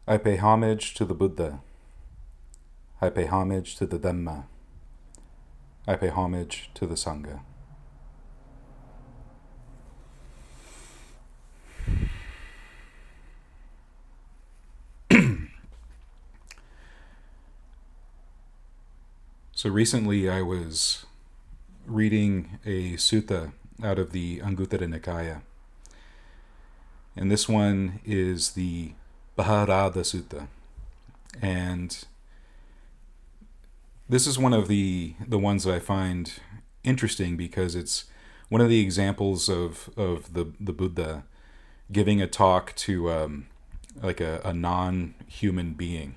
I pay homage to the Buddha. I pay homage to the Dhamma. I pay homage to the Sangha. So recently I was reading a sutta out of the Anguttara Nikaya. And this one is the Bharata Sutta. And this is one of the ones that I find interesting because it's one of the examples of the Buddha giving a talk to like a non-human being.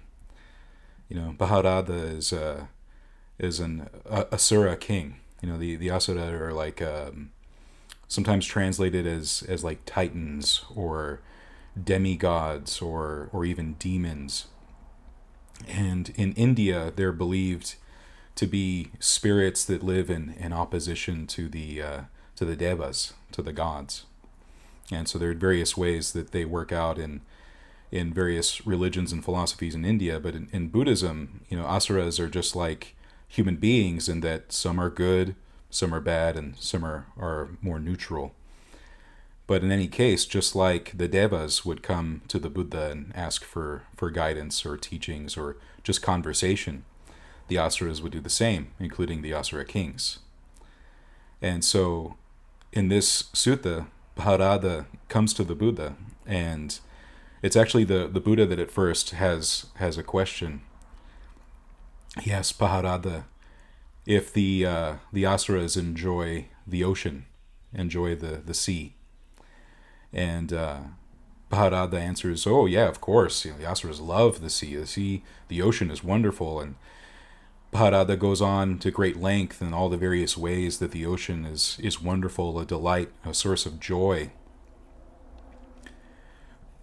Bharata is an asura king. The asura are like sometimes translated as like titans or demigods or even demons. And in India, they're believed to be spirits that live in opposition to the devas, to the gods. And so there are various ways that they work out in various religions and philosophies in India. But in Buddhism, asuras are just like human beings in that some are good, some are bad, and some are more neutral. But in any case, just like the devas would come to the Buddha and ask for guidance or teachings or just conversation, the asuras would do the same, including the asura kings. And so in this sutta, Bharata comes to the Buddha, and it's actually the Buddha that at first has a question. He asks Bharata if the asuras enjoy the ocean, enjoy the sea. And Bharata answers, "Oh yeah, of course. The asuras love the sea. The ocean is wonderful." And Bharata goes on to great length in all the various ways that the ocean is wonderful, a delight, a source of joy.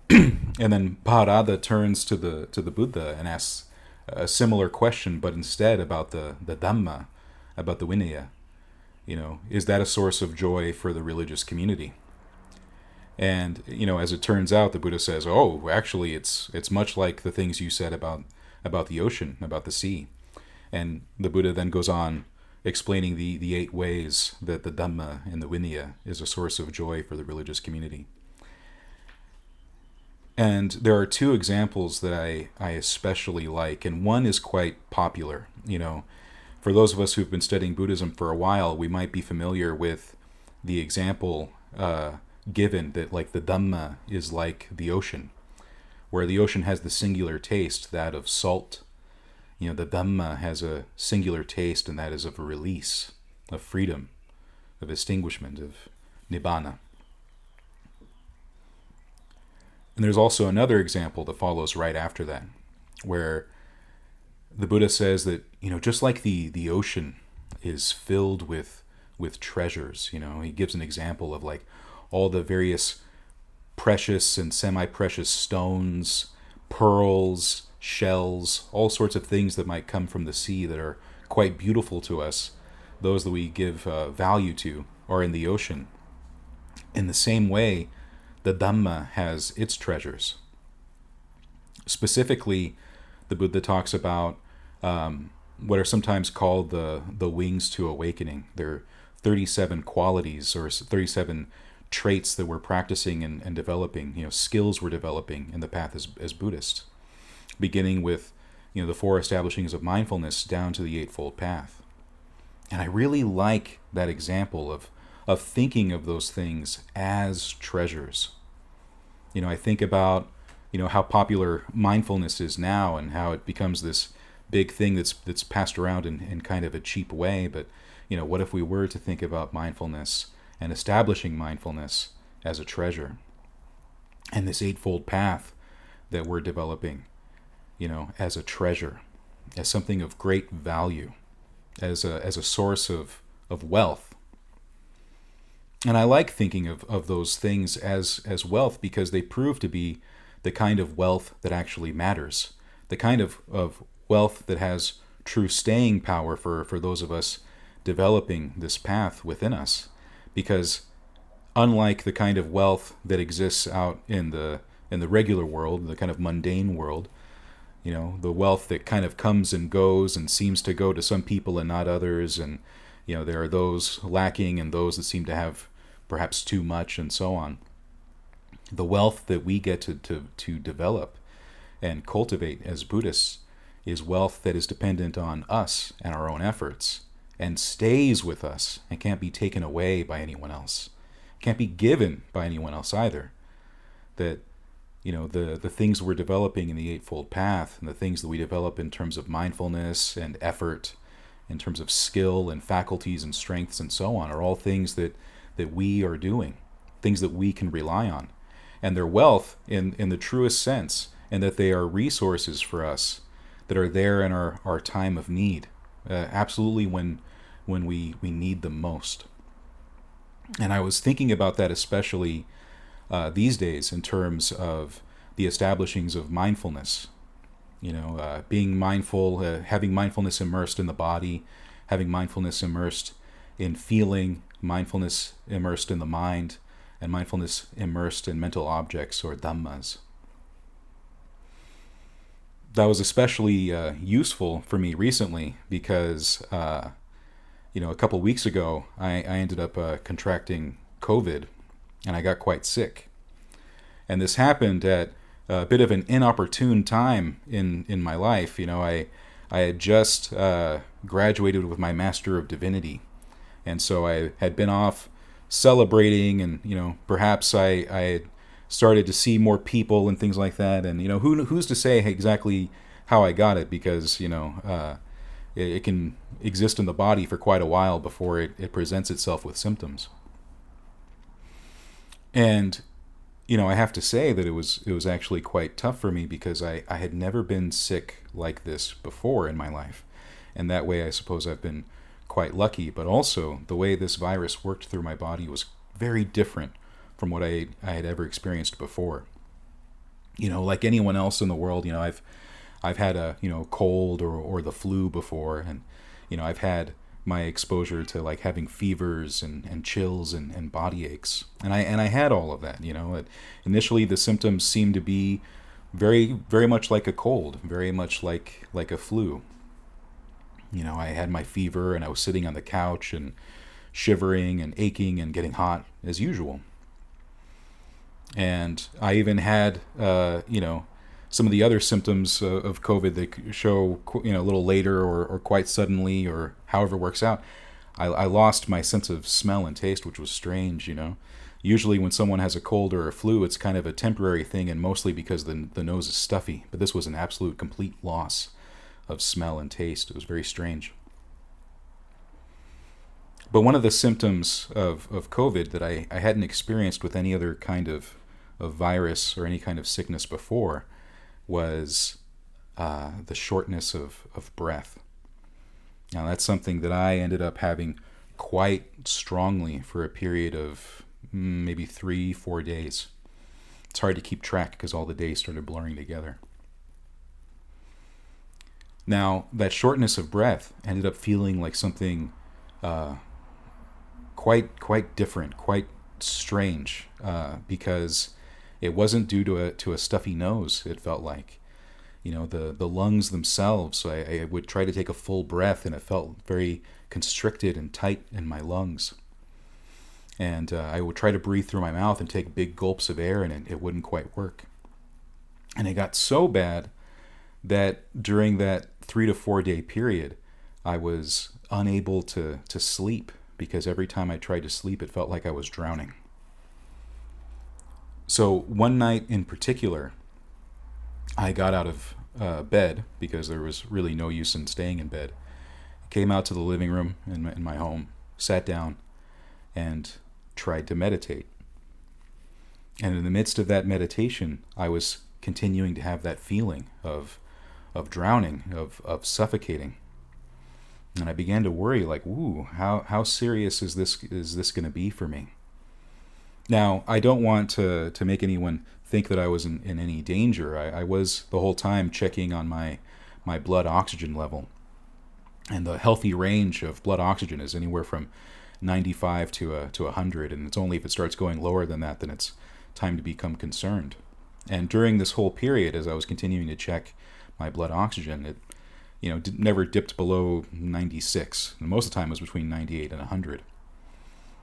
And then Bharata turns to the Buddha and asks a similar question, but instead about the Dhamma, about the Vinaya. Is that a source of joy for the religious community? And as it turns out, the Buddha says, "Oh, actually, it's much like the things you said about the ocean, about the sea." And the Buddha then goes on explaining the 8 ways that the Dhamma and the Vinaya is a source of joy for the religious community. And there are 2 examples that I especially like, and one is quite popular. For those of us who've been studying Buddhism for a while, we might be familiar with the example given that like the Dhamma is like the ocean, where the ocean has the singular taste, that of salt. The Dhamma has a singular taste, and that is of a release, of freedom, of extinguishment, of nibbana. And there's also another example that follows right after that, where the Buddha says that, just like the ocean is filled with treasures, he gives an example of like all the various precious and semi-precious stones, pearls, shells, all sorts of things that might come from the sea that are quite beautiful to us, those that we give value to, are in the ocean. In the same way, the Dhamma has its treasures. Specifically, the Buddha talks about what are sometimes called the wings to awakening. There are 37 qualities or 37 traits that we're practicing and developing, skills we're developing in the path as Buddhists, beginning with the 4 establishings of mindfulness down to the Eightfold Path. And I really like that example of thinking of those things as treasures. I think about how popular mindfulness is now and how it becomes this big thing that's passed around in kind of a cheap way. But what if we were to think about mindfulness and establishing mindfulness as a treasure, and this Eightfold Path that we're developing, as a treasure, as something of great value, as a source of wealth. And I like thinking of those things as wealth because they prove to be the kind of wealth that actually matters, the kind of wealth that has true staying power for those of us developing this path within us. Because unlike the kind of wealth that exists out in the in the regular world, the kind of mundane world. The wealth that kind of comes and goes and seems to go to some people and not others, and there are those lacking and those that seem to have perhaps too much, and so on. The wealth that we get to develop and cultivate as Buddhists is wealth that is dependent on us and our own efforts, and stays with us and can't be taken away by anyone else. Can't be given by anyone else either. That the things we're developing in the Eightfold Path, and the things that we develop in terms of mindfulness and effort, in terms of skill and faculties and strengths and so on, are all things that we are doing, things that we can rely on. And they're wealth in the truest sense, and that they are resources for us that are there in our time of need, absolutely when we need them most. And I was thinking about that especially these days in terms of the establishings of mindfulness. Being mindful, having mindfulness immersed in the body, having mindfulness immersed in feeling, mindfulness immersed in the mind, and mindfulness immersed in mental objects or dhammas. That was especially useful for me recently because, a couple weeks ago, I ended up contracting COVID, and I got quite sick. And this happened at a bit of an inopportune time in my life. I had just graduated with my Master of Divinity, and so I had been off celebrating, and perhaps I had started to see more people and things like that. And who's to say exactly how I got it, because it can exist in the body for quite a while before it presents itself with symptoms. And I have to say that it was actually quite tough for me, because I had never been sick like this before in my life. And that way I suppose I've been quite lucky, but also the way this virus worked through my body was very different from what I had ever experienced before. Like anyone else in the world, I've had a cold or the flu before, and I've had my exposure to like having fevers and chills and body aches, and I had all of that. Initially the symptoms seemed to be very, very much like a cold, very much like a flu. I had my fever, and I was sitting on the couch and shivering and aching and getting hot as usual. And I even had, some of the other symptoms of COVID that show, a little later or quite suddenly, or however it works out. I lost my sense of smell and taste, which was strange. Usually when someone has a cold or a flu, it's kind of a temporary thing, and mostly because the nose is stuffy. But this was an absolute complete loss of smell and taste. It was very strange. But one of the symptoms of COVID that I hadn't experienced with any other kind of virus or any kind of sickness before was the shortness of breath. Now that's something that I ended up having quite strongly for a period of maybe 3-4 days. It's hard to keep track because all the days started blurring together. Now that shortness of breath ended up feeling like something quite different, quite strange, because it wasn't due to a stuffy nose. It felt like, the lungs themselves. I would try to take a full breath, and it felt very constricted and tight in my lungs. And I would try to breathe through my mouth and take big gulps of air, and it wouldn't quite work. And it got so bad that during that 3 to 4 day period, I was unable to sleep, because every time I tried to sleep, it felt like I was drowning. So one night in particular, I got out of bed, because there was really no use in staying in bed. Came out to the living room in my home, sat down, and tried to meditate. And in the midst of that meditation, I was continuing to have that feeling of drowning, of suffocating. And I began to worry, like, ooh, how serious is this going to be for me? Now, I don't want to make anyone think that I was in any danger. I was the whole time checking on my blood oxygen level. And the healthy range of blood oxygen is anywhere from 95 to 100, and it's only if it starts going lower than that then it's time to become concerned. And during this whole period, as I was continuing to check my blood oxygen, it never dipped below 96. And most of the time it was between 98 and 100.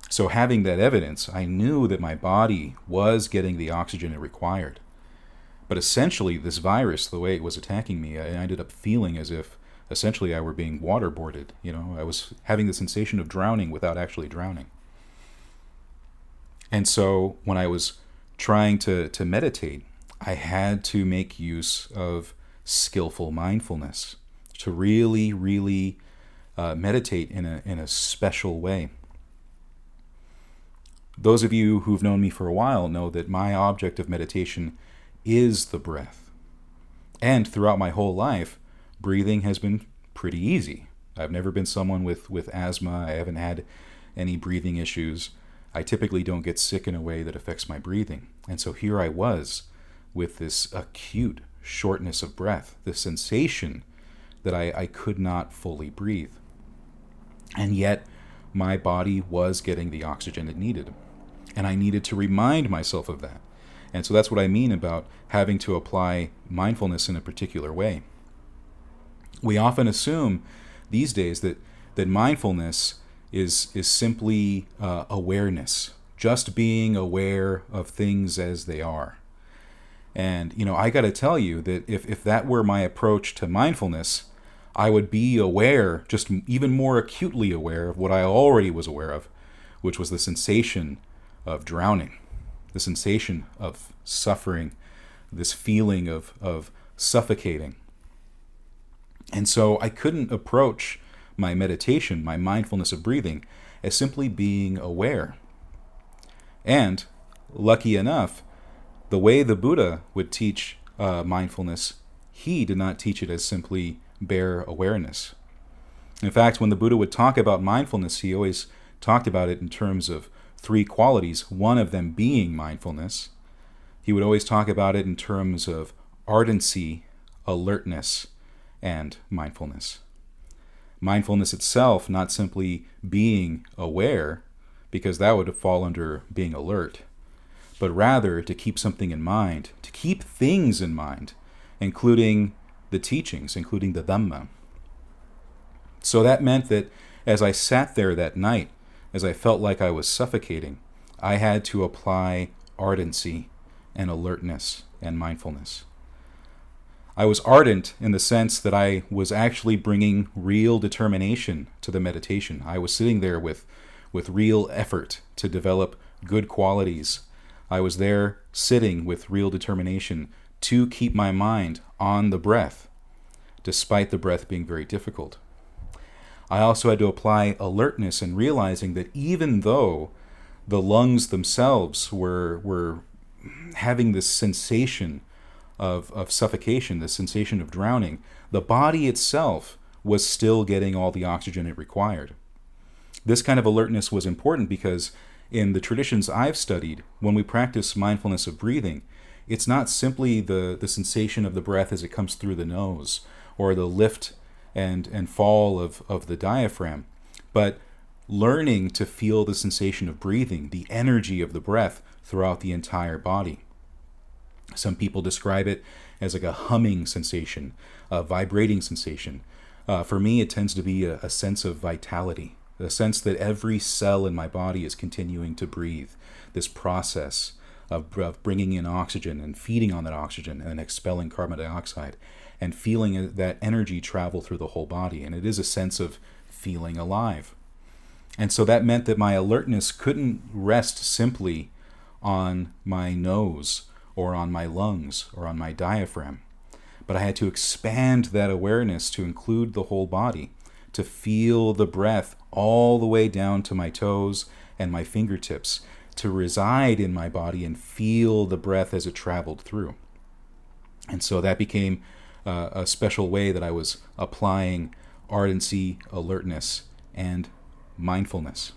So having that evidence, I knew that my body was getting the oxygen it required. But essentially, this virus, the way it was attacking me, I ended up feeling as if essentially I were being waterboarded. I was having the sensation of drowning without actually drowning. And so when I was trying to meditate, I had to make use of skillful mindfulness to really, really meditate in a special way. Those of you who've known me for a while know that my object of meditation is the breath. And throughout my whole life, breathing has been pretty easy. I've never been someone with asthma. I haven't had any breathing issues. I typically don't get sick in a way that affects my breathing. And so here I was with this acute shortness of breath, this sensation that I could not fully breathe. And yet my body was getting the oxygen it needed. And I needed to remind myself of that. And so that's what I mean about having to apply mindfulness in a particular way. We often assume these days that mindfulness is simply awareness, just being aware of things as they are. And, I got to tell you that if that were my approach to mindfulness, I would be aware, just even more acutely aware of what I already was aware of, which was the sensation of drowning, the sensation of suffering, this feeling of suffocating. And so I couldn't approach my meditation, my mindfulness of breathing, as simply being aware. And, lucky enough, the way the Buddha would teach mindfulness, he did not teach it as simply bare awareness. In fact, when the Buddha would talk about mindfulness, he always talked about it in terms of three qualities, one of them being mindfulness. He would always talk about it in terms of ardency, alertness, and mindfulness. Mindfulness itself, not simply being aware, because that would fall under being alert, but rather to keep something in mind, to keep things in mind, including the teachings, including the Dhamma. So that meant that as I sat there that night, as I felt like I was suffocating, I had to apply ardency and alertness and mindfulness. I was ardent in the sense that I was actually bringing real determination to the meditation. I was sitting there with real effort to develop good qualities. I was there sitting with real determination to keep my mind on the breath, despite the breath being very difficult. I also had to apply alertness and realizing that even though the lungs themselves were having this sensation of suffocation, this sensation of drowning, the body itself was still getting all the oxygen it required. This kind of alertness was important because in the traditions I've studied, when we practice mindfulness of breathing, it's not simply the sensation of the breath as it comes through the nose or the lift and fall of the diaphragm, but learning to feel the sensation of breathing, the energy of the breath throughout the entire body. Some people describe it as like a humming sensation, a vibrating sensation. For me, it tends to be a sense of vitality, the sense that every cell in my body is continuing to breathe, this process of bringing in oxygen and feeding on that oxygen and expelling carbon dioxide and feeling that energy travel through the whole body. And it is a sense of feeling alive. And so that meant that my alertness couldn't rest simply on my nose or on my lungs or on my diaphragm, but I had to expand that awareness to include the whole body, to feel the breath all the way down to my toes and my fingertips, to reside in my body and feel the breath as it traveled through. And so that became a special way that I was applying ardency, alertness, and mindfulness.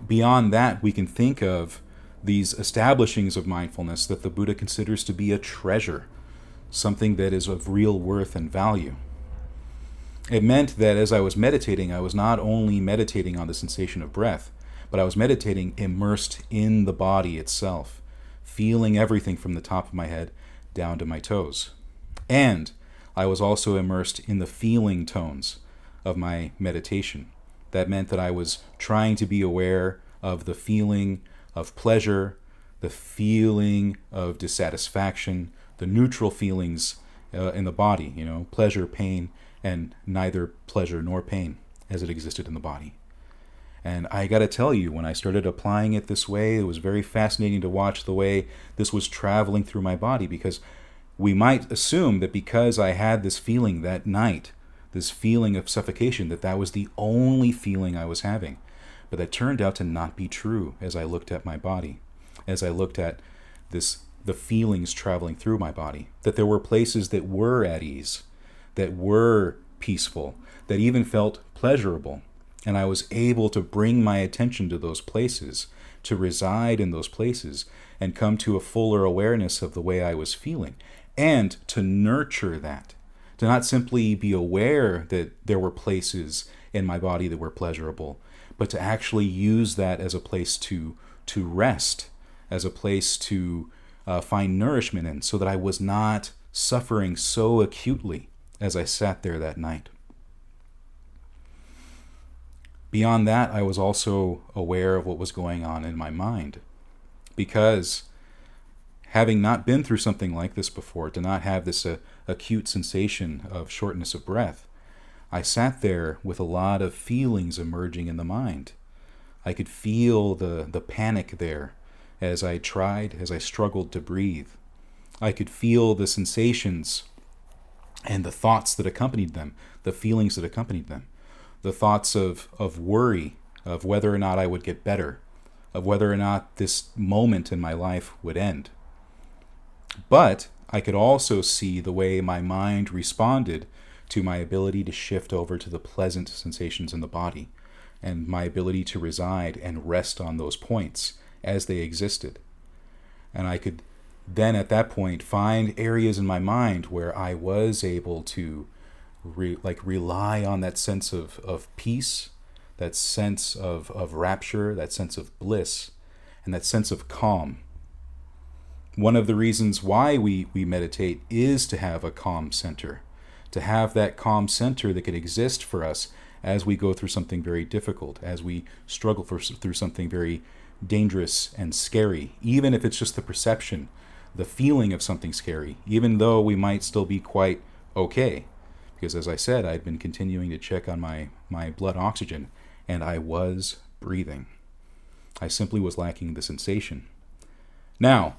Beyond that, we can think of these establishings of mindfulness that the Buddha considers to be a treasure, something that is of real worth and value. It meant that as I was meditating, I was not only meditating on the sensation of breath, but I was meditating immersed in the body itself, feeling everything from the top of my head down to my toes. And I was also immersed in the feeling tones of my meditation. That meant that I was trying to be aware of the feeling of pleasure, the feeling of dissatisfaction, the neutral feelings in the body, pleasure, pain, and neither pleasure nor pain as it existed in the body. And I got to tell you, when I started applying it this way, it was very fascinating to watch the way this was traveling through my body, because we might assume that because I had this feeling that night, this feeling of suffocation, that was the only feeling I was having. But that turned out to not be true as I looked at my body, as I looked at the feelings traveling through my body, that there were places that were at ease, that were peaceful, that even felt pleasurable. And I was able to bring my attention to those places, to reside in those places, and come to a fuller awareness of the way I was feeling, and to nurture that, to not simply be aware that there were places in my body that were pleasurable, but to actually use that as a place to rest, as a place to find nourishment in, so that I was not suffering so acutely as I sat there that night. Beyond that, I was also aware of what was going on in my mind, because having not been through something like this before, to not have this acute sensation of shortness of breath, I sat there with a lot of feelings emerging in the mind. I could feel the panic there as I struggled to breathe. I could feel the sensations and the thoughts that accompanied them, the feelings that accompanied them. The thoughts of worry, of whether or not I would get better, of whether or not this moment in my life would end. But I could also see the way my mind responded to my ability to shift over to the pleasant sensations in the body, and my ability to reside and rest on those points as they existed. And I could then at that point find areas in my mind where I was able to rely on that sense of peace, that sense of rapture, that sense of bliss, and that sense of calm. One of the reasons why we meditate is to have a calm center, to have that calm center that can exist for us as we go through something very difficult, as we struggle through something very dangerous and scary, even if it's just the perception, the feeling of something scary, even though we might still be quite okay. Because as I said, I'd been continuing to check on my blood oxygen, and I was breathing. I simply was lacking the sensation. Now,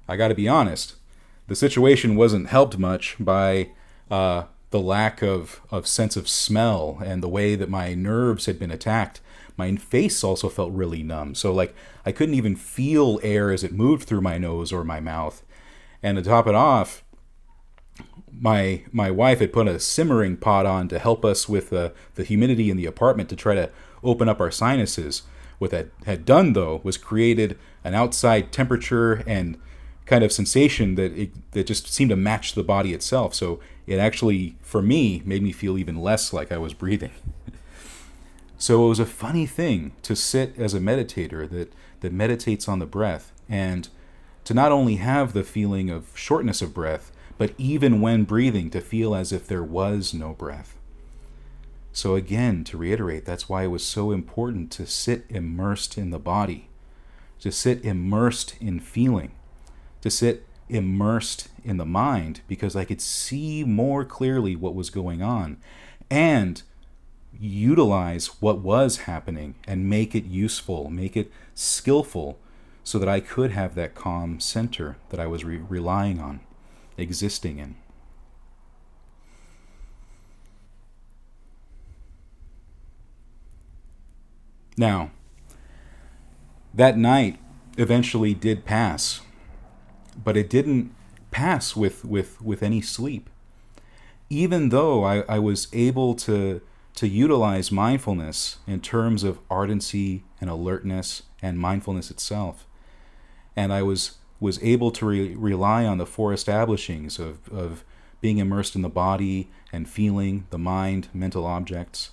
I got to be honest, the situation wasn't helped much by the lack of sense of smell and the way that my nerves had been attacked. My face also felt really numb, so I couldn't even feel air as it moved through my nose or my mouth. And to top it off, my wife had put a simmering pot on to help us with the humidity in the apartment to try to open up our sinuses. What that had done, though, was created an outside temperature and kind of sensation that just seemed to match the body itself. So it actually, for me, made me feel even less like I was breathing. So it was a funny thing to sit as a meditator that meditates on the breath, and to not only have the feeling of shortness of breath, but even when breathing, to feel as if there was no breath. So again, to reiterate, that's why it was so important to sit immersed in the body, to sit immersed in feeling, to sit immersed in the mind, because I could see more clearly what was going on and utilize what was happening and make it useful, make it skillful, so that I could have that calm center that I was relying on, existing in. Now, that night eventually did pass, but it didn't pass with any sleep. Even though I was able to utilize mindfulness in terms of ardency and alertness and mindfulness itself, and I was able to rely on the four establishings of being immersed in the body and feeling the mind, mental objects,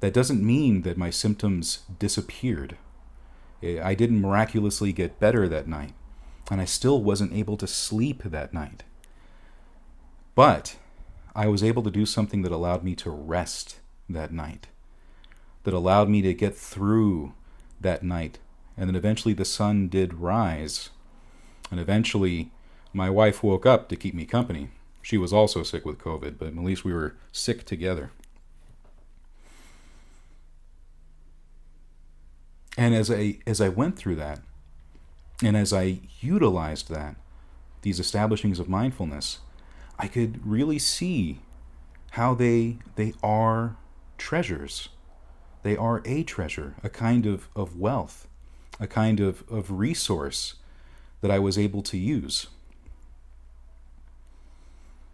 that doesn't mean that my symptoms disappeared. I didn't miraculously get better that night. And I still wasn't able to sleep that night. But I was able to do something that allowed me to rest that night, that allowed me to get through that night. And then eventually the sun did rise. And eventually my wife woke up to keep me company. She was also sick with COVID, but at least we were sick together. And as I went through that, and as I utilized that, these establishings of mindfulness, I could really see how they are treasures. They are a treasure, a kind of wealth, a kind of resource that I was able to use.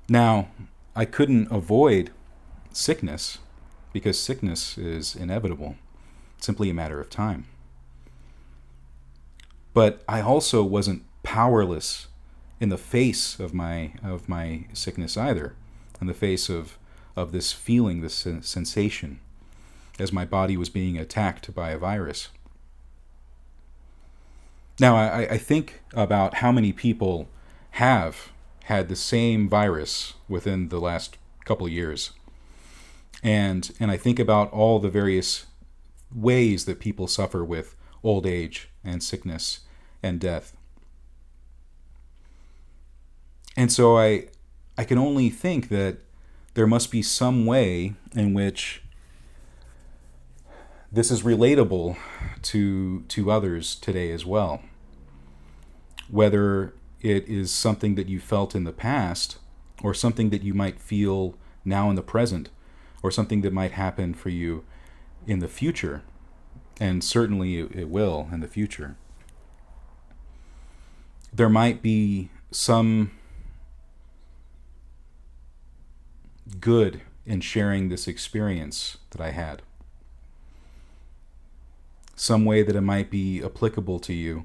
Now, I couldn't avoid sickness, because sickness is inevitable. It's simply a matter of time. But I also wasn't powerless in the face of my sickness either, in the face of this feeling, this sensation, as my body was being attacked by a virus. Now, I think about how many people have had the same virus within the last couple of years. And I think about all the various ways that people suffer with old age and sickness and death. And so I can only think that there must be some way in which this is relatable to others today as well. Whether it is something that you felt in the past, or something that you might feel now in the present, or something that might happen for you in the future. And certainly it will in the future. There might be some good in sharing this experience that I had. Some way that it might be applicable to you.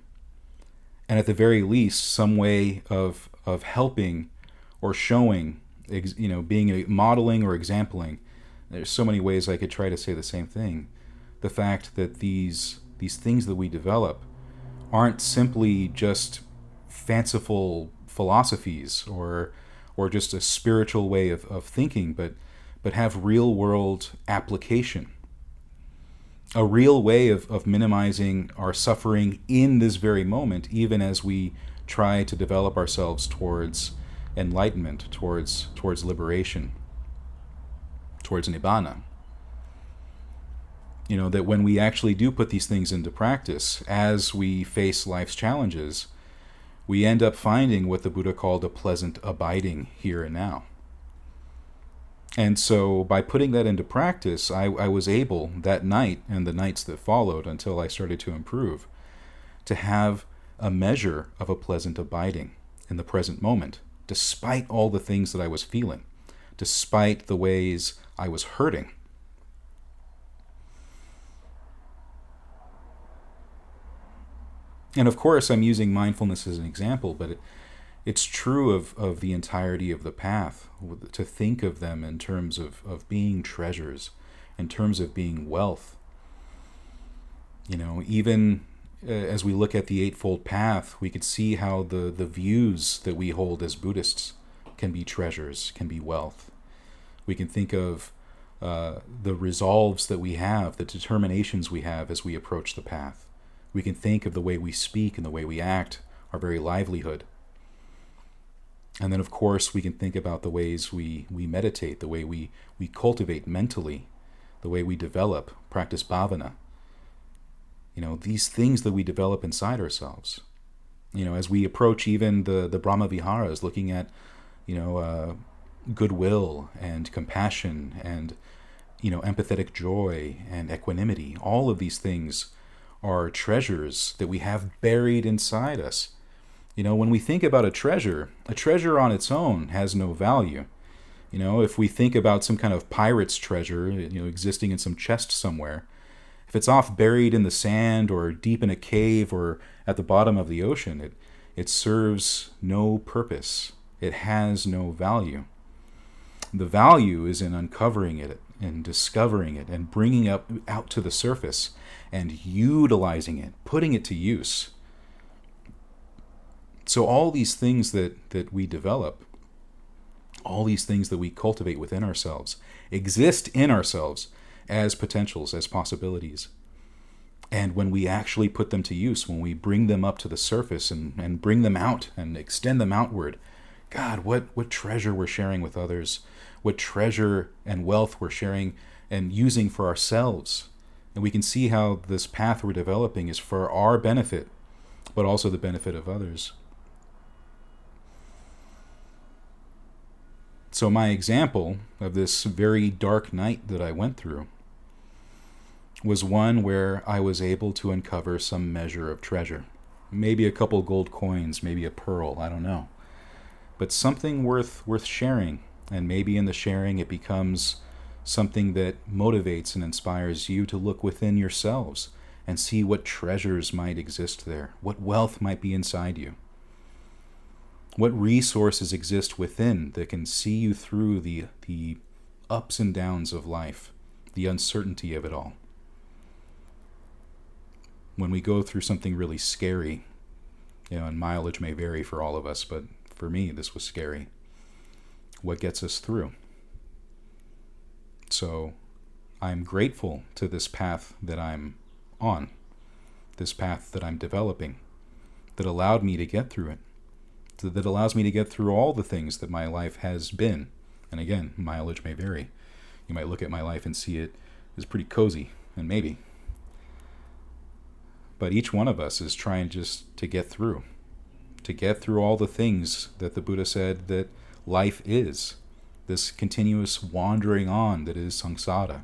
And at the very least, some way of helping or showing, being modeling or exempling. There's so many ways I could try to say the same thing. The fact that these things that we develop aren't simply just fanciful philosophies or just a spiritual way of thinking, but have real world application. A real way of minimizing our suffering in this very moment, even as we try to develop ourselves towards enlightenment, towards liberation, towards nibbana. That when we actually do put these things into practice, as we face life's challenges, we end up finding what the Buddha called a pleasant abiding here and now. And so by putting that into practice, I was able that night and the nights that followed until I started to improve, to have a measure of a pleasant abiding in the present moment, despite all the things that I was feeling, despite the ways I was hurting. And of course, I'm using mindfulness as an example, but it's true of the entirety of the path, to think of them in terms of being treasures, in terms of being wealth. Even as we look at the Eightfold Path, we could see how the views that we hold as Buddhists can be treasures, can be wealth. We can think of the resolves that we have, the determinations we have as we approach the path. We can think of the way we speak and the way we act, our very livelihood. And then, of course, we can think about the ways we meditate, the way we cultivate mentally, the way we develop, practice bhavana. These things that we develop inside ourselves. As we approach even the Brahma Viharas, looking at, goodwill and compassion and, empathetic joy and equanimity. All of these things are treasures that we have buried inside us. When we think about a treasure on its own has no value. If we think about some kind of pirate's treasure, existing in some chest somewhere, if it's off buried in the sand or deep in a cave or at the bottom of the ocean, it serves no purpose. It has no value. The value is in uncovering it and discovering it and bringing it out to the surface and utilizing it, putting it to use. So all these things that we develop, all these things that we cultivate within ourselves, exist in ourselves as potentials, as possibilities. And when we actually put them to use, when we bring them up to the surface and bring them out and extend them outward, God, what treasure we're sharing with others, what treasure and wealth we're sharing and using for ourselves. And we can see how this path we're developing is for our benefit, but also the benefit of others. So my example of this very dark night that I went through was one where I was able to uncover some measure of treasure. Maybe a couple gold coins, maybe a pearl, I don't know. But something worth sharing, and maybe in the sharing it becomes something that motivates and inspires you to look within yourselves and see what treasures might exist there, what wealth might be inside you, what resources exist within that can see you through the ups and downs of life, the uncertainty of it all. When we go through something really scary, and mileage may vary for all of us, but for me, this was scary. What gets us through? So I'm grateful to this path that I'm on, this path that I'm developing, that allowed me to get through it, that allows me to get through all the things that my life has been. And again, mileage may vary. You might look at my life and see it as pretty cozy, and maybe. But each one of us is trying just to get through all the things that the Buddha said that life is, this continuous wandering on that is samsara.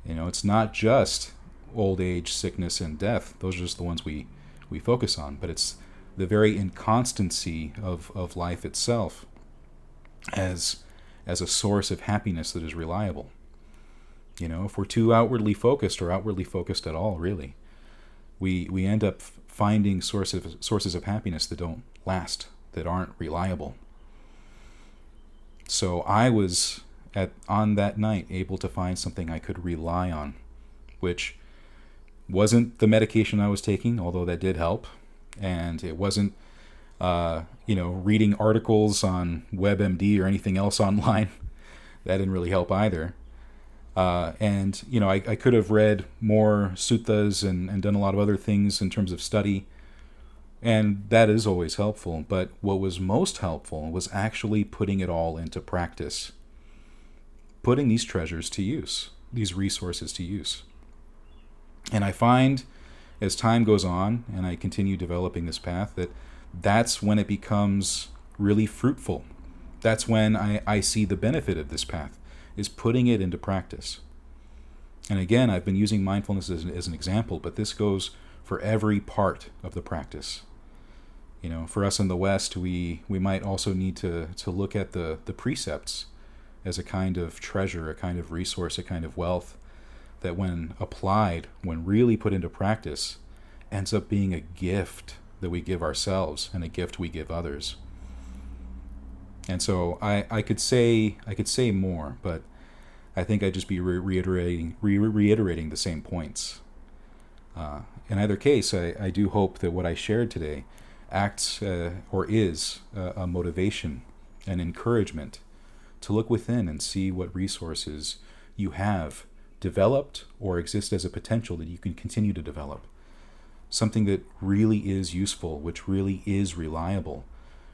It's not just old age, sickness, and death. Those are just the ones we focus on, but it's the very inconstancy of life itself as a source of happiness that is reliable. If we're too outwardly focused or outwardly focused at all, really, we end up finding sources of happiness that don't last, that aren't reliable. So I was on that night able to find something I could rely on, which wasn't the medication I was taking, although that did help, and it wasn't reading articles on WebMD or anything else online. That didn't really help either. I could have read more suttas and done a lot of other things in terms of study, and that is always helpful. But what was most helpful was actually putting it all into practice, putting these treasures to use, these resources to use. And I find as time goes on and I continue developing this path that's when it becomes really fruitful. That's when I see the benefit of this path, is putting it into practice. And again, I've been using mindfulness as an example, but this goes for every part of the practice. For us in the West, we might also need to look at the precepts as a kind of treasure, a kind of resource, a kind of wealth that when applied, when really put into practice, ends up being a gift that we give ourselves and a gift we give others. And so I could say more, but I think I'd just be reiterating the same points. In either case, I do hope that what I shared today acts or is a motivation, an encouragement to look within and see what resources you have developed or exist as a potential that you can continue to develop. Something that really is useful, which really is reliable,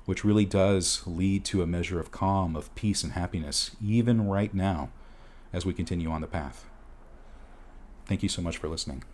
which really does lead to a measure of calm, of peace and happiness, even right now, as we continue on the path. Thank you so much for listening.